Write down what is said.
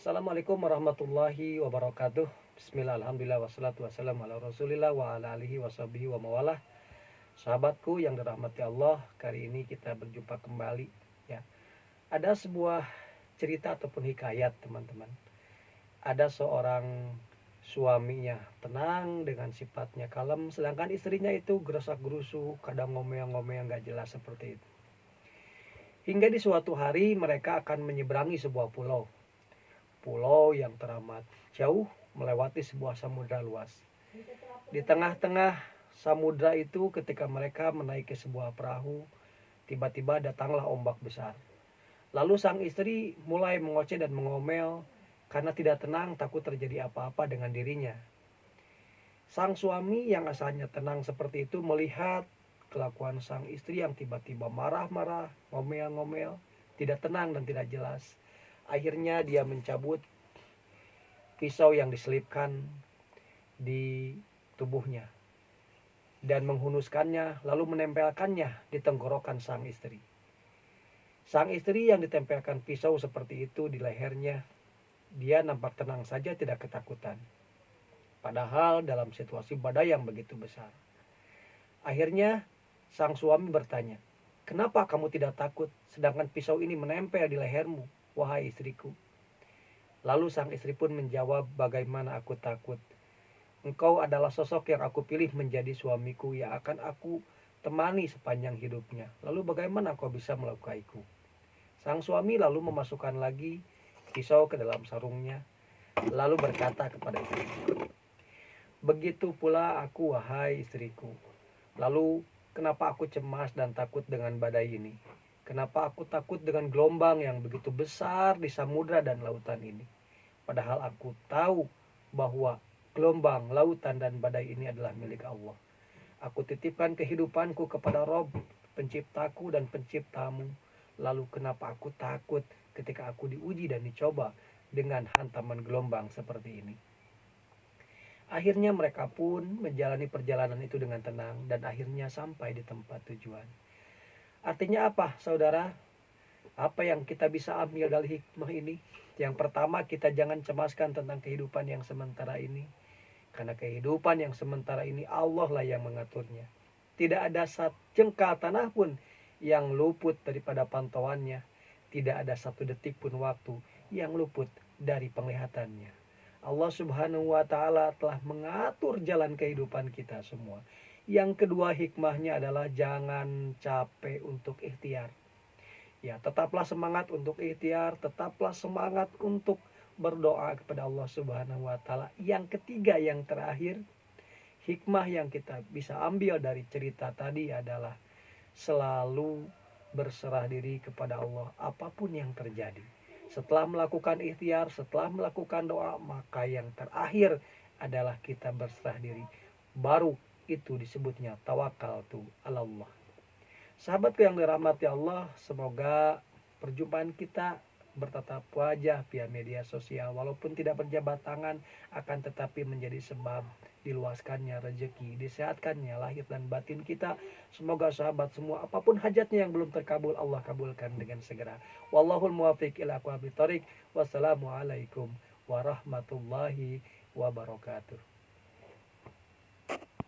Assalamualaikum warahmatullahi wabarakatuh. Bismillah, alhamdulillah, wassalatu wassalamu ala rasulillah wa ala alihi washabihi wa mawalah. Sahabatku yang dirahmati Allah, kali ini kita berjumpa kembali ya. Ada sebuah cerita ataupun hikayat, teman-teman. Ada seorang suaminya tenang dengan sifatnya kalem, sedangkan istrinya itu gerusak-gerusu, kadang ngomel-ngomel nggak jelas seperti itu. Hingga di suatu hari mereka akan menyeberangi sebuah pulau. Pulau yang teramat jauh melewati sebuah samudra luas. Di tengah-tengah samudra itu ketika mereka menaiki sebuah perahu, tiba-tiba datanglah ombak besar. Lalu sang istri mulai mengoceh dan mengomel karena tidak tenang, takut terjadi apa-apa dengan dirinya. Sang suami yang asalnya tenang seperti itu melihat kelakuan sang istri yang tiba-tiba marah-marah, ngomel-ngomel, tidak tenang dan tidak jelas. Akhirnya dia mencabut pisau yang diselipkan di tubuhnya dan menghunuskannya, lalu menempelkannya di tenggorokan sang istri. Sang istri yang ditempelkan pisau seperti itu di lehernya, dia nampak tenang saja, tidak ketakutan. Padahal dalam situasi badai yang begitu besar. Akhirnya sang suami bertanya, "Kenapa kamu tidak takut sedangkan pisau ini menempel di lehermu, wahai istriku?" Lalu sang istri pun menjawab, "Bagaimana aku takut? Engkau adalah sosok yang aku pilih menjadi suamiku yang akan aku temani sepanjang hidupnya. Lalu bagaimana kau bisa melukaiku?" Sang suami lalu memasukkan lagi pisau ke dalam sarungnya, lalu berkata kepada istrinya, "Begitu pula aku, wahai istriku. Lalu kenapa aku cemas dan takut dengan badai ini? Kenapa aku takut dengan gelombang yang begitu besar di samudra dan lautan ini? Padahal aku tahu bahwa gelombang, lautan, dan badai ini adalah milik Allah. Aku titipkan kehidupanku kepada Rob, penciptaku dan penciptamu. Lalu kenapa aku takut ketika aku diuji dan dicoba dengan hantaman gelombang seperti ini?" Akhirnya mereka pun menjalani perjalanan itu dengan tenang dan akhirnya sampai di tempat tujuan. Artinya apa, saudara? Apa yang kita bisa ambil dari hikmah ini? Yang pertama, kita jangan cemaskan tentang kehidupan yang sementara ini. Karena kehidupan yang sementara ini Allah lah yang mengaturnya. Tidak ada sejengkal tanah pun yang luput daripada pantauannya. Tidak ada satu detik pun waktu yang luput dari penglihatannya. Allah Subhanahu wa Ta'ala telah mengatur jalan kehidupan kita semua. Yang kedua, hikmahnya adalah jangan capek untuk ikhtiar. Ya, tetaplah semangat untuk ikhtiar, tetaplah semangat untuk berdoa kepada Allah Subhanahu wa Ta'ala. Yang ketiga, yang terakhir, hikmah yang kita bisa ambil dari cerita tadi adalah selalu berserah diri kepada Allah apapun yang terjadi. Setelah melakukan ikhtiar, setelah melakukan doa, maka yang terakhir adalah kita berserah diri. Baru itu disebutnya tawakal tu Allah. Sahabatku yang dirahmati Allah, semoga perjumpaan kita bertatap wajah via media sosial walaupun tidak berjabat tangan, akan tetapi menjadi sebab diluaskannya rezeki, disehatkannya lahir dan batin kita. Semoga sahabat semua apapun hajatnya yang belum terkabul, Allah kabulkan dengan segera. Wallahul muwaffiq ila aqwamit thoriq. Wassalamualaikum warahmatullahi wabarakatuh.